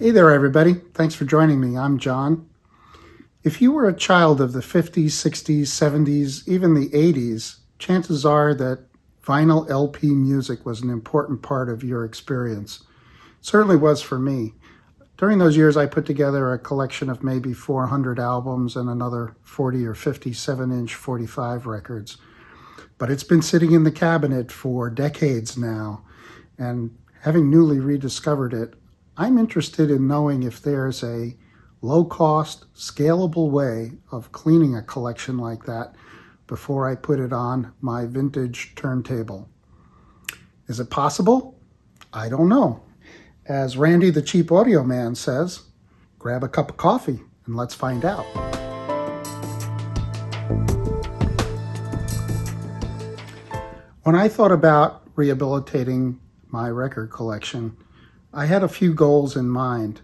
Hey there, everybody. Thanks for joining me. I'm John. If you were a child of the 50s, 60s, 70s, even the 80s, chances are that vinyl LP music was an important part of your experience. It certainly was for me. During those years, I put together a collection of maybe 400 albums and another 40 or 50 7-inch 45 records. But it's been sitting in the cabinet for decades now, and having newly rediscovered it, I'm interested in knowing if there's a low-cost, scalable way of cleaning a collection like that before I put it on my vintage turntable. Is it possible? I don't know. As Randy the Cheap Audio Man says, grab a cup of coffee and let's find out. When I thought about rehabilitating my record collection, I had a few goals in mind.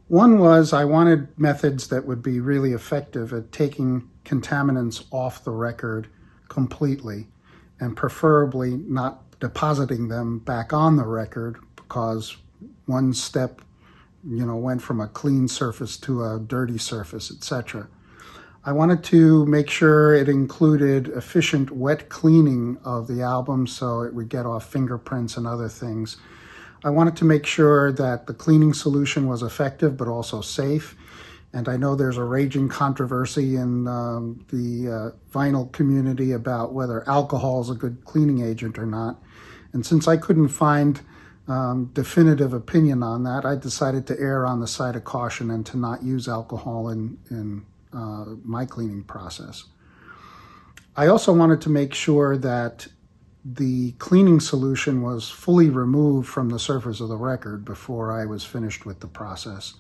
One was I wanted methods that would be really effective at taking contaminants off the record completely, and preferably not depositing them back on the record, because one step, went from a clean surface to a dirty surface, etc. I wanted to make sure it included efficient wet cleaning of the album so it would get off fingerprints and other things. I wanted to make sure that the cleaning solution was effective but also safe. And I know there's a raging controversy in the vinyl community about whether alcohol is a good cleaning agent or not. And since I couldn't find definitive opinion on that, I decided to err on the side of caution and to not use alcohol in my cleaning process. I also wanted to make sure that the cleaning solution was fully removed from the surface of the record before I was finished with the process,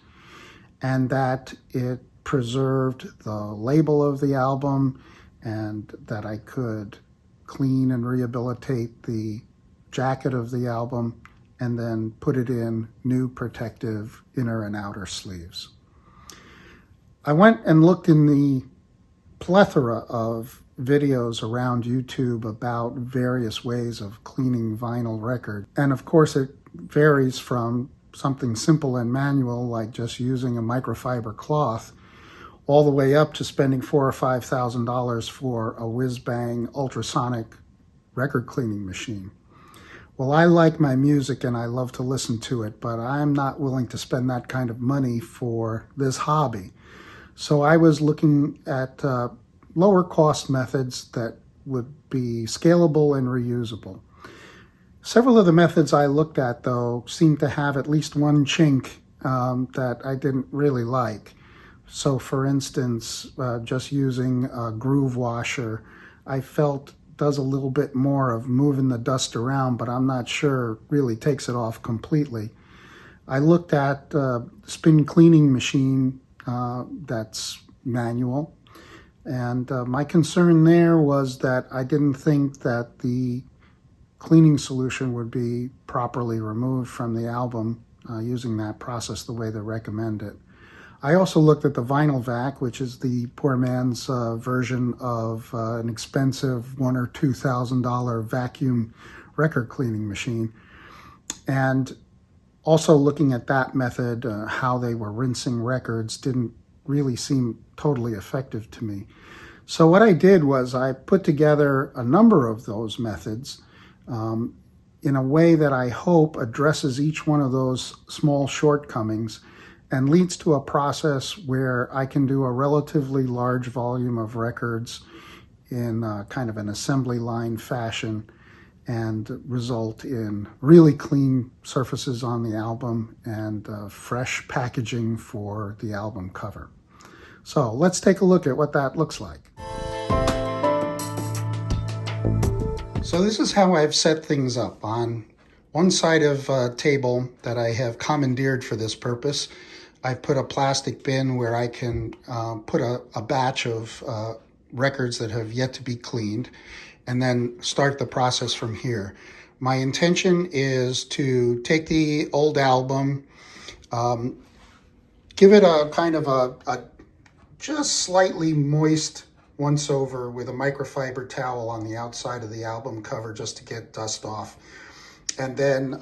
and that it preserved the label of the album, and that I could clean and rehabilitate the jacket of the album and then put it in new protective inner and outer sleeves. I went and looked in the plethora of videos around YouTube about various ways of cleaning vinyl record. And of course, it varies from something simple and manual, like just using a microfiber cloth, all the way up to spending $4,000 or $5,000 for a whiz-bang ultrasonic record cleaning machine. Well, I like my music and I love to listen to it, but I'm not willing to spend that kind of money for this hobby. So I was looking at lower cost methods that would be scalable and reusable. Several of the methods I looked at, though, seemed to have at least one chink that I didn't really like. So for instance, just using a Groovewasher, I felt does a little bit more of moving the dust around, but I'm not sure really takes it off completely. I looked at spin cleaning machine that's manual. And my concern there was that I didn't think that the cleaning solution would be properly removed from the album using that process the way they recommend it. I also looked at the vinyl vac, which is the poor man's version of an expensive $1,000 or $2,000 vacuum record cleaning machine. And also looking at that method, how they were rinsing records didn't really seem totally effective to me. So what I did was I put together a number of those methods in a way that I hope addresses each one of those small shortcomings and leads to a process where I can do a relatively large volume of records in kind of an assembly line fashion and result in really clean surfaces on the album and fresh packaging for the album cover. So let's take a look at what that looks like. So this is how I've set things up. On one side of a table that I have commandeered for this purpose, I've put a plastic bin where I can put a batch of records that have yet to be cleaned, and then start the process from here. My intention is to take the old album, give it a kind of a just slightly moist once over with a microfiber towel on the outside of the album cover just to get dust off, and then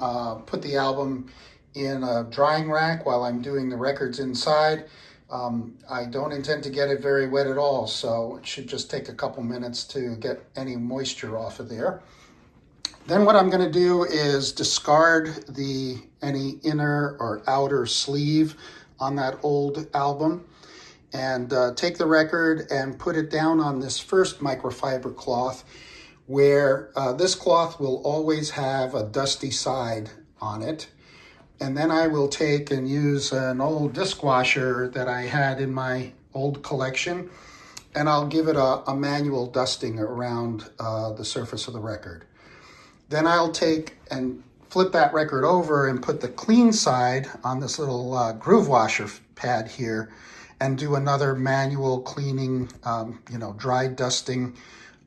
put the album in a drying rack while I'm doing the records inside. I don't intend to get it very wet at all, so it should just take a couple minutes to get any moisture off of there. Then what I'm going to do is discard any inner or outer sleeve on that old album and take the record and put it down on this first microfiber cloth, where this cloth will always have a dusty side on it. And then I will take and use an old disc washer that I had in my old collection, and I'll give it a manual dusting around the surface of the record. Then I'll take and flip that record over and put the clean side on this little Groovewasher pad here and do another manual cleaning, dry dusting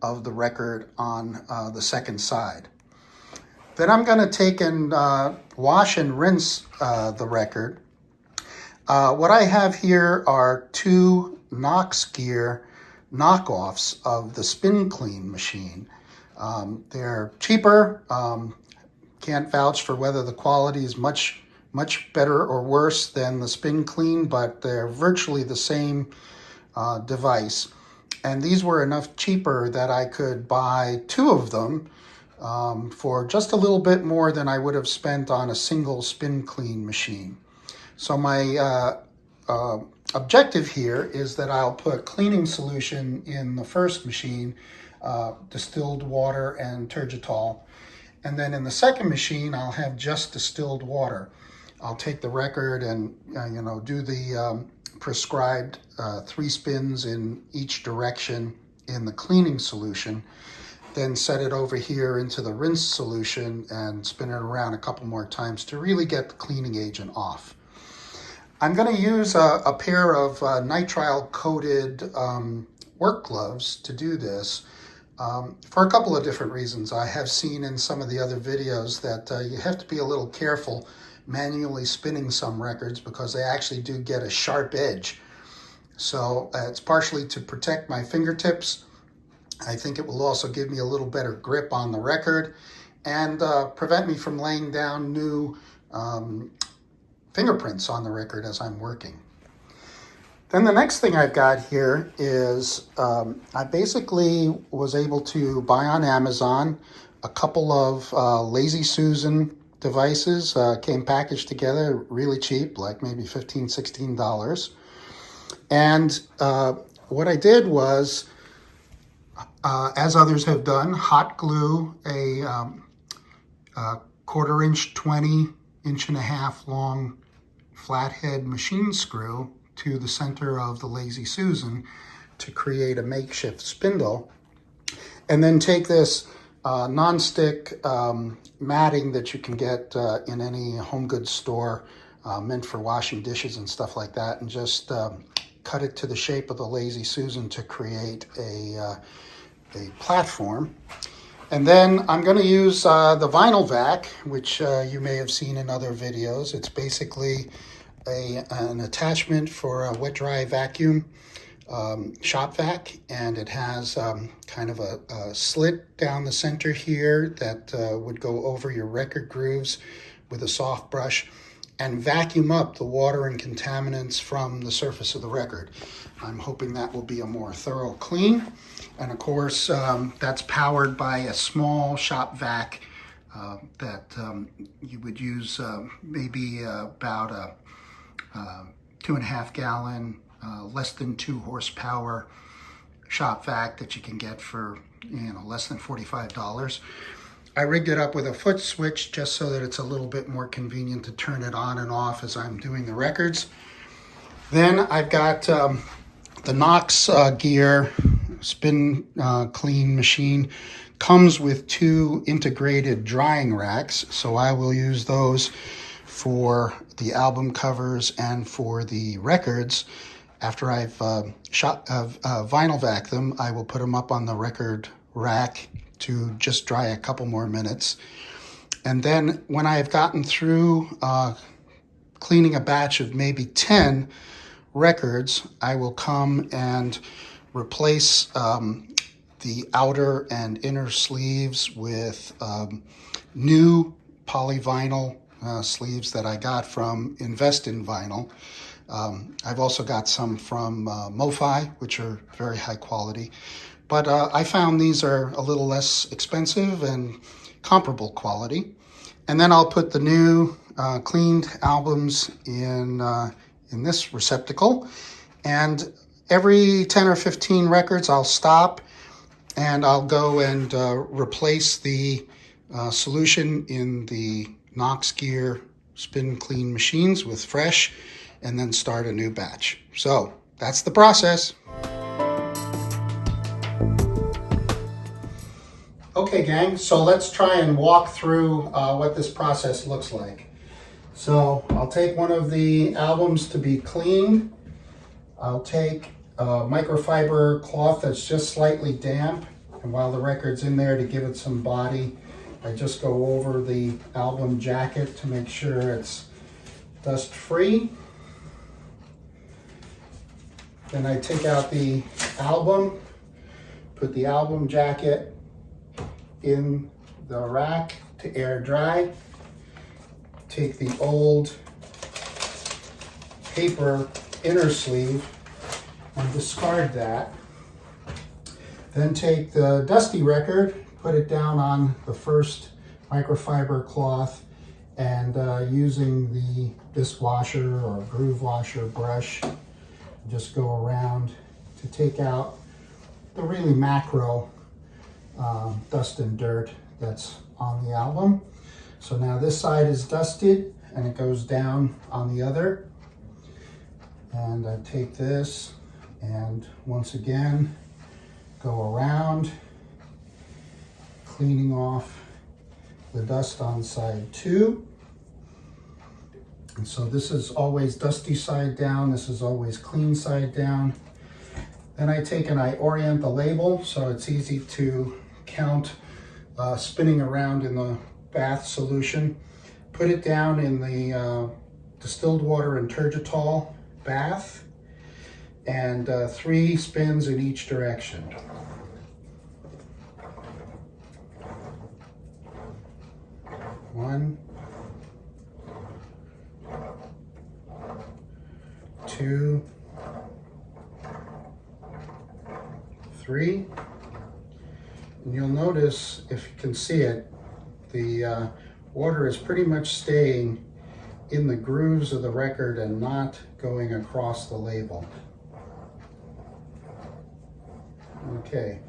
of the record on the second side. Then I'm going to take and wash and rinse the record. What I have here are two Knox gear knockoffs of the Spin Clean machine. They're cheaper. Can't vouch for whether the quality is much better or worse than the Spin Clean, but they're virtually the same device. And these were enough cheaper that I could buy two of them for just a little bit more than I would have spent on a single Spin Clean machine. So my objective here is that I'll put cleaning solution in the first machine, distilled water and turgitol. And then in the second machine, I'll have just distilled water. I'll take the record and do the prescribed 3 spins in each direction in the cleaning solution, then set it over here into the rinse solution and spin it around a couple more times to really get the cleaning agent off. I'm going to use a pair of nitrile coated work gloves to do this. For a couple of different reasons. I have seen in some of the other videos that you have to be a little careful manually spinning some records because they actually do get a sharp edge. So it's partially to protect my fingertips. I think it will also give me a little better grip on the record and prevent me from laying down new fingerprints on the record as I'm working. Then the next thing I've got here is I basically was able to buy on Amazon a couple of Lazy Susan devices. Came packaged together really cheap, like maybe $15, $16. And what I did was, as others have done, hot glue a 1/4 inch, 20.5 long flathead machine screw to the center of the Lazy Susan to create a makeshift spindle, and then take this non-stick matting that you can get in any home goods store meant for washing dishes and stuff like that, and just cut it to the shape of the Lazy Susan to create a platform. And then I'm going to use the vinyl vac, which you may have seen in other videos. It's basically an attachment for a wet dry vacuum shop vac, and it has kind of a slit down the center here that would go over your record grooves with a soft brush and vacuum up the water and contaminants from the surface of the record. I'm hoping that will be a more thorough clean. And of course, that's powered by a small shop vac that you would use maybe about a 2.5 gallon, less than 2 horsepower shop vac that you can get for less than $45. I rigged it up with a foot switch just so that it's a little bit more convenient to turn it on and off as I'm doing the records. Then I've got the Knox gear Spin Clean machine. Comes with 2 integrated drying racks, so I will use those for the album covers and for the records. After I've vinyl vac them, I will put them up on the record rack to just dry a couple more minutes. And then when I've gotten through cleaning a batch of maybe 10 records, I will come and replace the outer and inner sleeves with new polyvinyl sleeves that I got from Invest in Vinyl. I've also got some from MoFi, which are very high quality. But I found these are a little less expensive and comparable quality. And then I'll put the new cleaned albums in this receptacle. And every 10 or 15 records, I'll stop and I'll go and replace the solution in the Knox Gear spin clean machines with fresh, and then start a new batch. So that's the process. Okay, gang, so let's try and walk through what this process looks like. So I'll take one of the albums to be cleaned. I'll take a microfiber cloth that's just slightly damp, and while the record's in there, to give it some body, I just go over the album jacket to make sure it's dust free. Then I take out the album, put the album jacket in the rack to air dry, take the old paper inner sleeve and discard that. Then take the dusty record, put it down on the first microfiber cloth, and using the dishwasher or Groovewasher brush, just go around to take out the really macro dust and dirt that's on the album. So now this side is dusted and it goes down on the other. And I take this and once again go around, cleaning off the dust on side 2. And so this is always dusty side down, this is always clean side down. Then I take and I orient the label so it's easy to count spinning around in the bath solution. Put it down in the distilled water and turgitol bath, and 3 spins in each direction. 1, 2, 3. And you'll notice, if you can see it, the water is pretty much staying in the grooves of the record and not going across the label. Okay,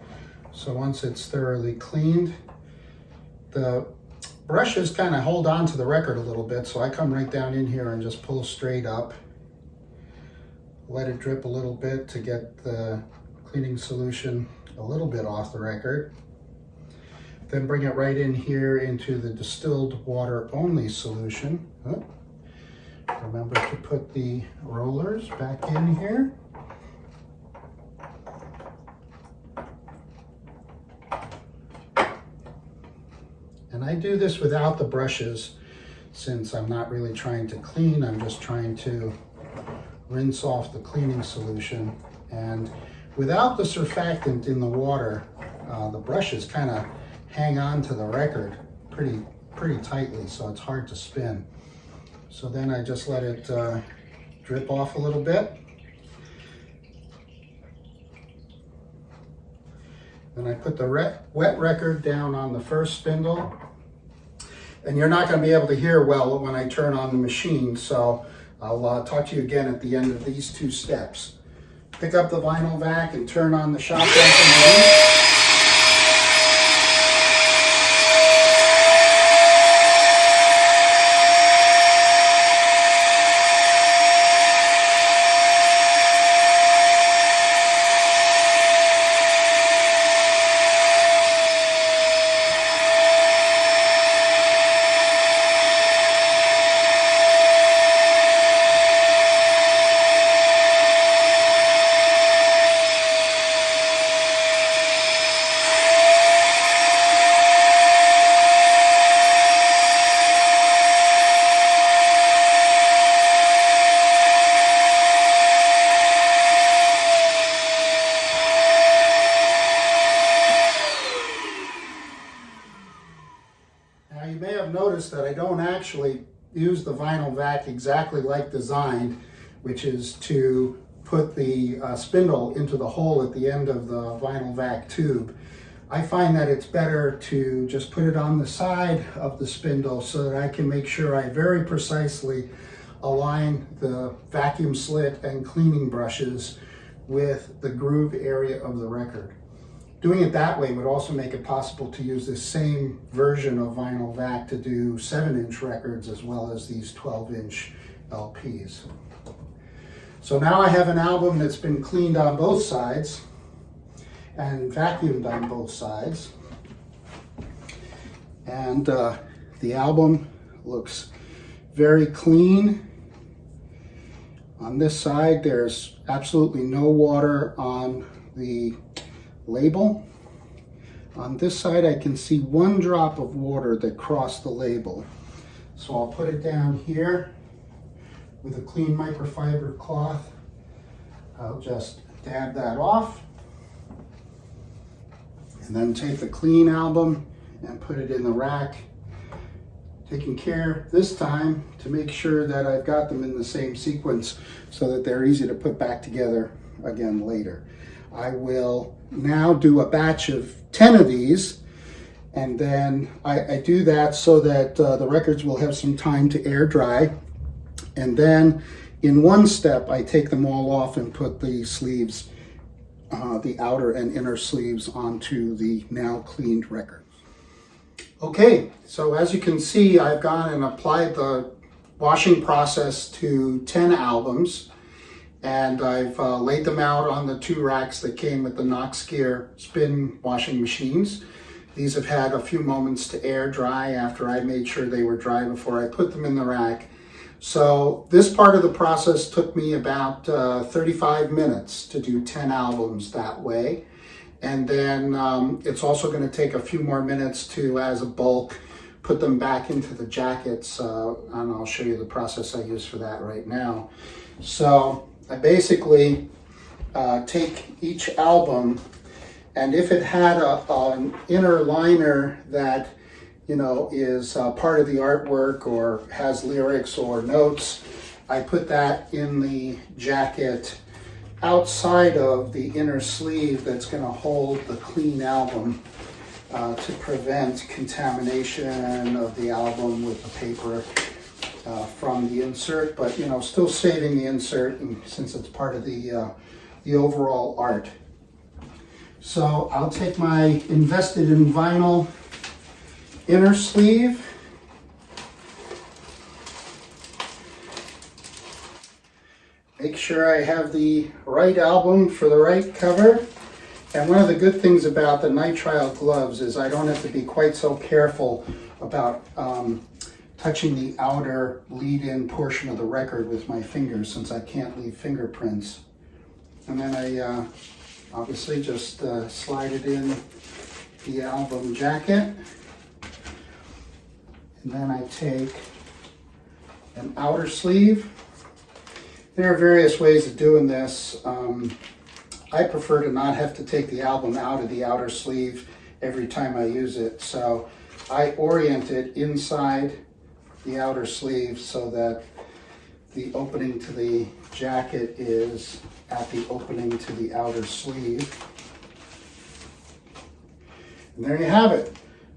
so once it's thoroughly cleaned, the brushes kind of hold on to the record a little bit, so I come right down in here and just pull straight up. Let it drip a little bit to get the cleaning solution a little bit off the record. Then bring it right in here into the distilled water only solution. Oh. Remember to put the rollers back in here. And I do this without the brushes since I'm not really trying to clean, I'm just trying to rinse off the cleaning solution. And without the surfactant in the water, the brushes kind of hang on to the record pretty tightly, so it's hard to spin. So then I just let it drip off a little bit. Then I put the wet record down on the first spindle. And you're not going to be able to hear well when I turn on the machine, so I'll talk to you again at the end of these 2 steps. Pick up the vinyl vac and turn on the shop vac. Now you may have noticed that I don't actually use the vinyl vac exactly like designed, which is to put the spindle into the hole at the end of the vinyl vac tube. I find that it's better to just put it on the side of the spindle so that I can make sure I very precisely align the vacuum slit and cleaning brushes with the groove area of the record. Doing it that way would also make it possible to use this same version of vinyl vac to do 7-inch records as well as these 12-inch LPs. So now I have an album that's been cleaned on both sides and vacuumed on both sides. And the album looks very clean. On this side, there's absolutely no water on the label. On this side, I can see 1 drop of water that crossed the label. So I'll put it down here with a clean microfiber cloth. I'll just dab that off and then take the clean album and put it in the rack, taking care this time to make sure that I've got them in the same sequence so that they're easy to put back together again later. I will now do a batch of 10 of these, and then I do that so that the records will have some time to air dry. And then in one step, I take them all off and put the sleeves, the outer and inner sleeves, onto the now cleaned record. Okay, so as you can see, I've gone and applied the washing process to 10 albums, and I've laid them out on the 2 racks that came with the Knox Gear spin washing machines. These have had a few moments to air dry after I made sure they were dry before I put them in the rack. So this part of the process took me about 35 minutes to do 10 albums that way. And then it's also going to take a few more minutes to, as a bulk, put them back into the jackets. And I'll show you the process I use for that right now. So I basically take each album, and if it had an inner liner that is part of the artwork or has lyrics or notes, I put that in the jacket outside of the inner sleeve that's going to hold the clean album to prevent contamination of the album with the paper from the insert, but still saving the insert, and since it's part of the overall art. So I'll take my invested in vinyl inner sleeve, make sure I have the right album for the right cover. And one of the good things about the nitrile gloves is I don't have to be quite so careful about touching the outer lead-in portion of the record with my fingers, since I can't leave fingerprints. And then I obviously just slide it in the album jacket. And then I take an outer sleeve. There are various ways of doing this. I prefer to not have to take the album out of the outer sleeve every time I use it. So I orient it inside the outer sleeve so that the opening to the jacket is at the opening to the outer sleeve. And there you have it.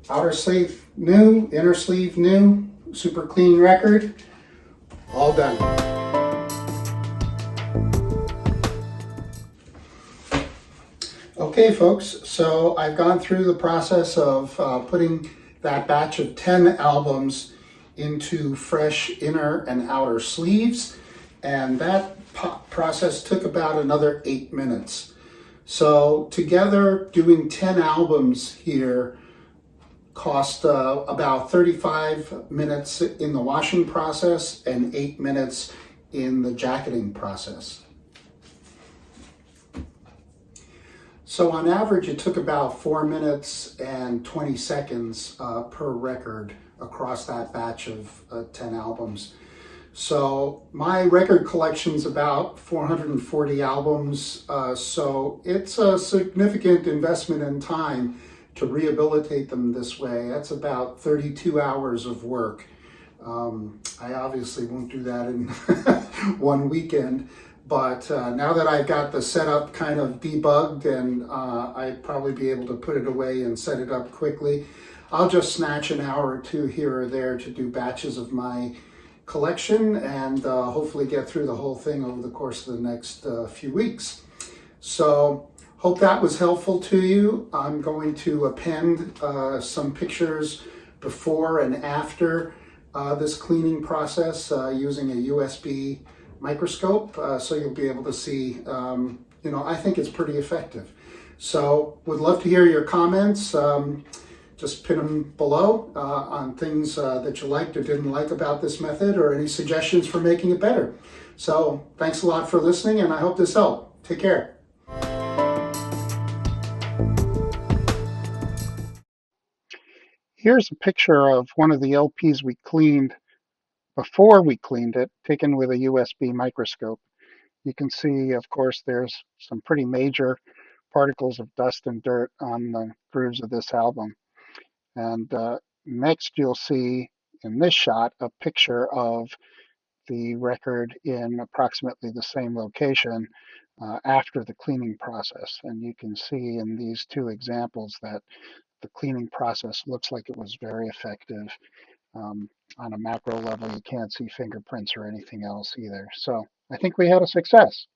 Outer sleeve new, inner sleeve new, super clean record, all done. Okay folks, so I've gone through the process of putting that batch of 10 albums into fresh inner and outer sleeves, and that process took about another 8 minutes. So together doing 10 albums here cost about 35 minutes in the washing process and 8 minutes in the jacketing process. So on average, it took about 4 minutes and 20 seconds per record across that batch of 10 albums. So my record collection's about 440 albums, so it's a significant investment in time to rehabilitate them this way. That's about 32 hours of work I obviously won't do that in one weekend, but now that I've got the setup kind of debugged and I'd probably be able to put it away and set it up quickly, I'll just snatch an hour or two here or there to do batches of my collection and hopefully get through the whole thing over the course of the next few weeks. So hope that was helpful to you. I'm going to append some pictures before and after this cleaning process using a USB microscope, so you'll be able to see, I think it's pretty effective. So would love to hear your comments. Just pin them below on things that you liked or didn't like about this method, or any suggestions for making it better. So thanks a lot for listening, and I hope this helped. Take care. Here's a picture of one of the LPs we cleaned before we cleaned it, taken with a USB microscope. You can see, of course, there's some pretty major particles of dust and dirt on the grooves of this album. And next you'll see in this shot a picture of the record in approximately the same location after the cleaning process. And you can see in these two examples that the cleaning process looks like it was very effective. On a macro level, you can't see fingerprints or anything else either. So I think we had a success.